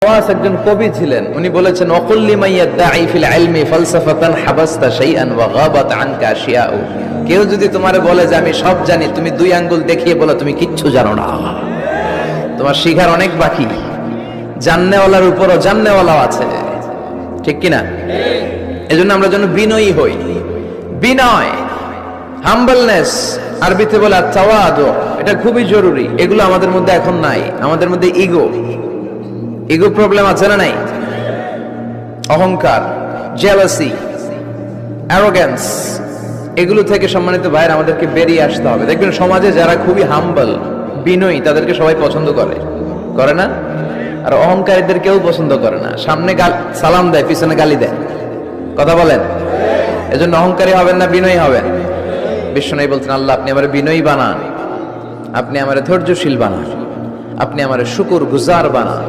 ওয়াস একজন কবি ছিলেন, উনি বলেছেন ওয়াকুল্লি মাইয়াদাঈ ফিল ইলমি ফালসাফাতান হাবাসতা শাইআন ওয়া গাবাত আনকা আশিয়াউ। কেউ যদি তোমারে বলে যে আমি সব জানি, তুমি দুই আঙ্গুল দেখিয়ে বলো তুমি কিচ্ছু জানো না, তোমার শিখার অনেক বাকি। জাননেওয়ালার উপরও জাননেওয়ালাও আছে, ঠিক কিনা? এজন্য আমরা যেন বিনয়ী হই। বিনয়, হাম্বলনেস, আরবিতে বলে তাওয়াদু, এটা খুবই জরুরি। এগুলো আমাদের মধ্যে এখন নাই। আমাদের মধ্যে ইগো প্রবলেম আছে না নাই? অহংকার, জেলাসি, অ্যারোগেন্স, এগুলো থেকে সম্মানিত ভাইয়ের আমাদেরকে বেরিয়ে আসতে হবে। দেখবেন সমাজে যারা খুবই হাম্বল, বিনয়ী, তাদেরকে সবাই পছন্দ করে না? আর অহংকারীদের কেউ পছন্দ করে না। সামনে সালাম দেয়, পিছনে গালি দেয়। কথা বলেন? এজন্য অহংকারী হবেন না, বিনয়ী হবেন। বিশ্বনবী বলতেন, আল্লাহ আপনি আমার বিনয়ী বানান, আপনি আমার ধৈর্যশীল বানান, আপনি আমার শুকর গুজার বানান।